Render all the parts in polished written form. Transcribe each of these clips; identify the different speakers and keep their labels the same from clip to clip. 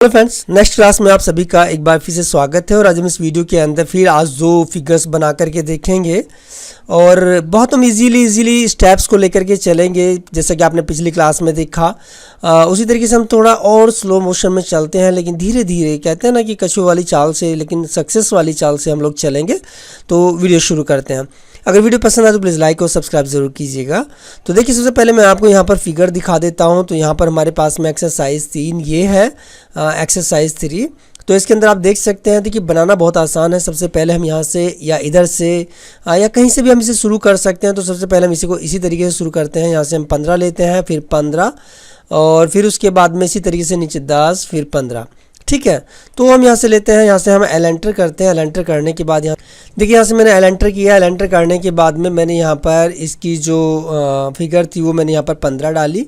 Speaker 1: Hello friends, next class में आप सभी का एक बार फिर से स्वागत है। और आज हम इस वीडियो के अंदर फिर आज दो फिगर्स बना करके देखेंगे और बहुत हम इजीली स्टेप्स को लेकर के चलेंगे। जैसा कि आपने पिछली क्लास में देखा उसी तरीके से हम थोड़ा और स्लो मोशन में चलते हैं, लेकिन धीरे धीरे कहते हैं ना कि कछुए वाली चाल से, लेकिन सक्सेस वाली चाल से हम लोग चलेंगे। तो वीडियो शुरू करते हैं। अगर वीडियो पसंद आए तो प्लीज़ लाइक और सब्सक्राइब जरूर कीजिएगा। तो देखिए, सबसे पहले मैं आपको यहाँ पर फिगर दिखा देता हूँ। तो यहाँ पर हमारे पास में एक्सरसाइज 3 ये है, एक्सरसाइज 3। तो इसके अंदर आप देख सकते हैं, देखिए बनाना बहुत आसान है। सबसे पहले हम यहाँ से या इधर से या कहीं से भी हम इसे शुरू कर सकते हैं। तो सबसे पहले हम इसी को इसी तरीके से शुरू करते हैं। यहाँ से हम 15 लेते हैं, फिर 15 और फिर उसके बाद में इसी तरीके से नीचे 10, फिर 15। ठीक है, तो हम यहाँ से लेते हैं। यहाँ से हम एल एंटर करते हैं। एल एंटर करने के बाद यहाँ देखिए, यहाँ से मैंने एल एंटर किया। एल एंटर करने के बाद में मैंने यहाँ पर इसकी जो फिगर थी वो मैंने यहाँ पर 15 डाली।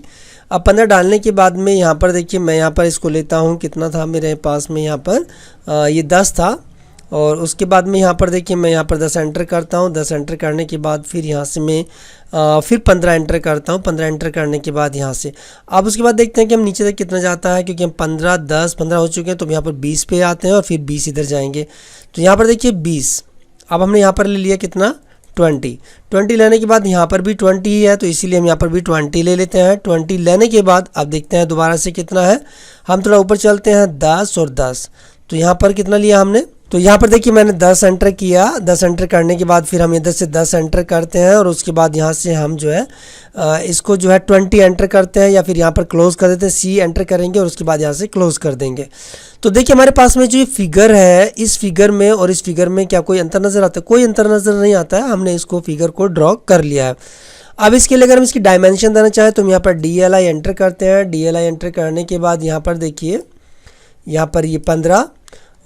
Speaker 1: अब 15 डालने के बाद में यहाँ पर देखिए, मैं यहाँ पर इसको लेता हूँ। कितना था मेरे पास में यहाँ पर ये 10 था। और उसके बाद में यहाँ पर देखिए, मैं यहाँ पर 10 एंटर करता हूँ। 10 एंटर करने के बाद फिर यहाँ से मैं फिर 15 एंटर करता हूँ। 15 एंटर करने के बाद यहाँ से अब उसके बाद देखते हैं कि हम नीचे तक कितना जाता है, क्योंकि हम 15, 10, 15 हो चुके हैं। तो हम यहाँ पर 20 पे आते हैं और फिर 20 इधर जाएंगे। तो यहाँ पर देखिए 20। अब हमने यहाँ पर ले लिया कितना, 20 लेने के बाद यहाँ पर भी 20 ही है, तो इसीलिए हम यहाँ पर भी 20 ले लेते हैं। 20 लेने के बाद अब देखते हैं दोबारा से कितना है। हम थोड़ा ऊपर चलते हैं, 10 और 10। तो यहाँ पर कितना लिया हमने, तो यहाँ पर देखिए मैंने 10 एंटर किया। 10 एंटर करने के बाद फिर हम इधर से 10 एंटर करते हैं और उसके बाद यहाँ से हम जो है इसको जो है 20 एंटर करते हैं, या फिर यहाँ पर क्लोज कर देते हैं। सी एंटर करेंगे और उसके बाद यहाँ से क्लोज कर देंगे। तो देखिए हमारे पास में जो ये फिगर है, इस फिगर में और इस फिगर में क्या कोई अंतर नज़र आता है? कोई अंतर नज़र नहीं आता है। हमने इसको फिगर को ड्रॉ कर लिया है। अब इसके लिए अगर हम इसकी डायमेंशन देना चाहें तो हम यहाँ पर DLI एंटर करते हैं। DLI एंटर करने के बाद यहाँ पर देखिए, यहाँ पर ये 15।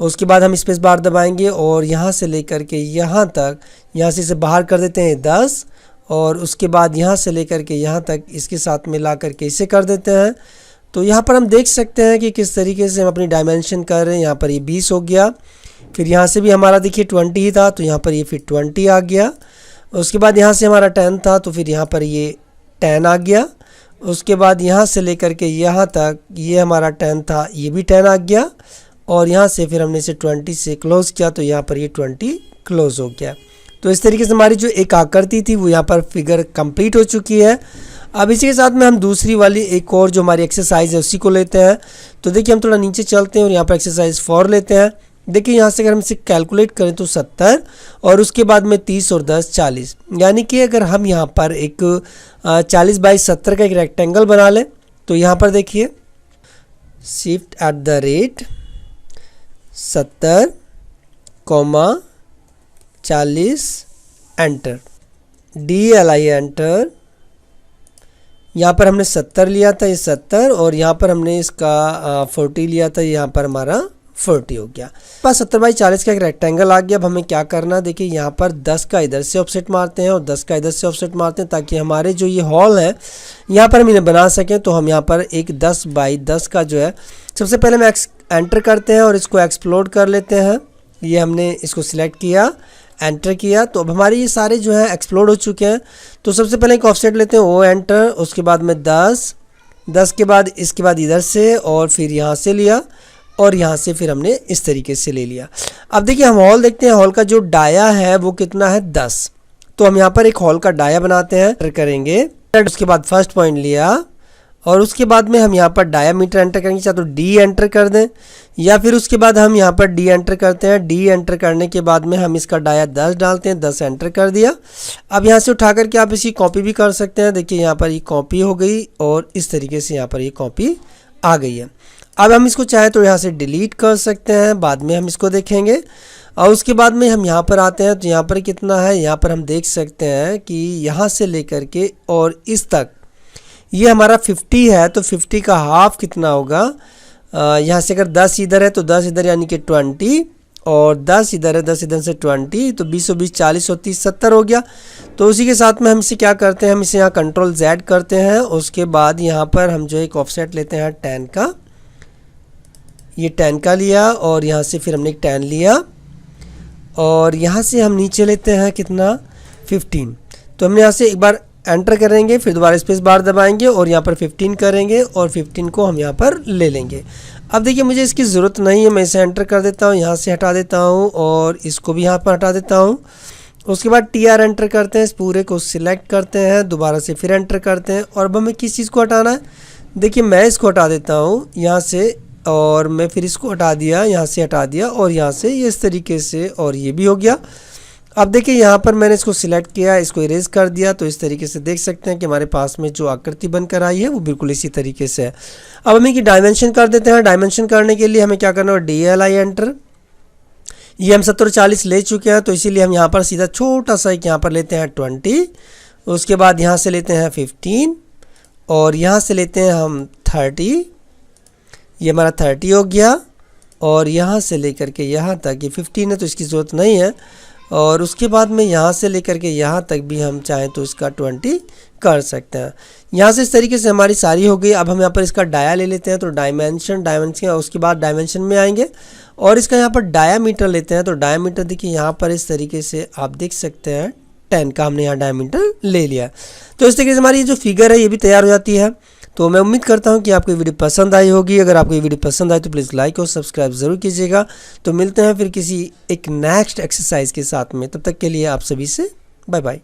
Speaker 1: उसके बाद हम स्पेस बार दबाएंगे और यहाँ से लेकर के यहाँ तक, यहाँ से इसे बाहर कर देते हैं 10। और उसके बाद यहाँ से लेकर के यहाँ तक इसके साथ मिला करके इसे कर देते हैं। तो यहाँ पर हम देख सकते हैं कि किस तरीके से हम अपनी डायमेंशन कर रहे हैं। यहाँ पर ये 20 हो गया। फिर यहाँ से भी हमारा देखिए 20 ही था, तो यहाँ पर ये फिर 20 आ गया। उसके बाद यहाँ से हमारा 10 था, तो फिर यहाँ पर ये 10 आ गया। उसके बाद यहाँ से लेकर के यहाँ तक ये हमारा 10 था, ये भी 10 आ गया। और यहाँ से फिर हमने इसे 20 से क्लोज़ किया, तो यहाँ पर ये 20 क्लोज़ हो गया। तो इस तरीके से हमारी जो एक आकृति थी वो यहाँ पर फिगर कंप्लीट हो चुकी है। अब इसी के साथ में हम दूसरी वाली एक और जो हमारी एक्सरसाइज है उसी को लेते हैं। तो देखिए हम थोड़ा नीचे चलते हैं और यहाँ पर एक्सरसाइज 4 लेते हैं। देखिए यहाँ से अगर हम इसे कैलकुलेट करें तो 70 और उसके बाद में 30 और 10 40, यानी कि अगर हम यहाँ पर एक 40 बाई 70 का एक रेक्टेंगल बना लें। तो यहाँ पर देखिए shift at the rate 70, 40 enter, DLI enter. यहाँ पर हमने 70 लिया था, ये 70, और यहाँ पर हमने इसका 40 लिया था, यहाँ पर हमारा 40 हो गया। बस 70 बाई 40 का एक रेक्टेंगल आ गया। अब हमें क्या करना है, देखिए यहाँ पर 10 का इधर से ऑफसेट मारते हैं और 10 का इधर से ऑफसेट मारते हैं, ताकि हमारे जो ये हॉल है यहाँ पर हम इन्हें बना सकें। तो हम यहाँ पर एक 10 बाई 10 का जो है, सबसे पहले हम एंटर करते हैं और इसको एक्सप्लोड कर लेते हैं। ये हमने इसको सिलेक्ट किया, एंटर किया, तो अब हमारे ये सारे जो है एक्सप्लोड हो चुके हैं। तो सबसे पहले एक ऑफसेट लेते हैं, वो एंटर, उसके बाद में 10 के बाद इसके बाद इधर से और फिर यहाँ से लिया और यहाँ से फिर हमने इस तरीके से ले लिया। अब देखिए हम हॉल देखते हैं। हॉल का जो डाया है वो कितना है, 10। तो हम यहाँ पर एक हॉल का डाया बनाते हैं, एंटर करेंगे। उसके बाद फर्स्ट पॉइंट लिया और उसके बाद में हम यहाँ पर डायामीटर एंटर करेंगे, चाहे तो D एंटर कर दें, या फिर उसके बाद हम यहाँ पर D एंटर करते हैं। D एंटर करने के बाद में हम इसका डाया 10 डालते हैं। 10 एंटर कर दिया। अब यहाँ से उठा करके आप इसकी कॉपी भी कर सकते हैं। देखिए यहाँ पर ये कॉपी हो गई और इस तरीके से यहाँ पर ये कॉपी आ गई है। अब हम इसको चाहे तो यहाँ से डिलीट कर सकते हैं, बाद में हम इसको देखेंगे। और उसके बाद में हम यहाँ पर आते हैं, तो यहाँ पर कितना है, यहाँ पर हम देख सकते हैं कि यहाँ से लेकर के और इस तक ये हमारा 50 है। तो 50 का हाफ कितना होगा, यहाँ से अगर 10 इधर है तो 10 इधर यानी कि 20, और 10 इधर है, 10 इधर से 20, तो 20 और 20 40 और 30 70 हो गया। तो उसी के साथ में हम इसे क्या करते हैं, हम इसे यहाँ Ctrl Z करते हैं। उसके बाद यहाँ पर हम जो एक ऑफसेट लेते हैं 10 का, ये 10 का लिया और यहाँ से फिर हमने एक 10 लिया और यहाँ से हम नीचे लेते हैं कितना, 15। तो हमने यहाँ से एक बार एंटर करेंगे, फिर दोबारा स्पेस बार दबाएंगे और यहाँ पर 15 करेंगे और 15 को हम यहाँ पर ले लेंगे। अब देखिए मुझे इसकी ज़रूरत नहीं है, मैं इसे एंटर कर देता हूँ, यहाँ से हटा देता हूँ और इसको भी यहाँ पर हटा देता हूँ। उसके बाद TR एंटर करते हैं, इस पूरे को सिलेक्ट करते हैं, दोबारा से फिर एंटर करते हैं। और अब हमें किस चीज़ को हटाना है, देखिए मैं इसको हटा देता हूँ यहाँ से, और मैं फिर इसको हटा दिया, यहाँ से हटा दिया और यहाँ से ये इस तरीके से, और ये भी हो गया। अब देखिए यहाँ पर मैंने इसको सिलेक्ट किया, इसको इरेज कर दिया, तो इस तरीके से देख सकते हैं कि हमारे पास में जो आकृति बनकर आई है वो बिल्कुल इसी तरीके से है। अब हम इनकी डायमेंशन कर देते हैं। डायमेंशन करने के लिए हमें क्या करना है, DLI एंटर। ये हम 70 40 ले चुके हैं, तो इसीलिए हम यहाँ पर सीधा छोटा सा एक यहाँ पर लेते हैं 20, उसके बाद यहाँ से लेते हैं 15 और यहाँ से लेते हैं हम 30, ये हमारा 30 हो गया। और यहाँ से लेकर के यहाँ तक, ये 15 है तो इसकी ज़रूरत नहीं है। और उसके बाद में यहाँ से लेकर के यहाँ तक भी हम चाहें तो इसका 20 कर सकते हैं। यहाँ से इस तरीके से हमारी सारी हो गई। अब हम यहाँ पर इसका डाया ले लेते हैं, तो डायमेंशन उसके बाद डायमेंशन में आएंगे और इसका यहाँ पर डायामीटर लेते हैं। तो डायामीटर देखिए यहाँ पर इस तरीके से आप देख सकते हैं 10 का हमने यहाँ डायमीटर ले लिया। तो इस तरीके से हमारी जो फिगर है ये भी तैयार हो जाती है। तो मैं उम्मीद करता हूँ कि आपको ये वीडियो पसंद आई होगी। अगर आपको ये वीडियो पसंद आए तो प्लीज़ लाइक और सब्सक्राइब ज़रूर कीजिएगा। तो मिलते हैं फिर किसी एक नेक्स्ट एक्सरसाइज के साथ में, तब तक के लिए आप सभी से बाय बाय।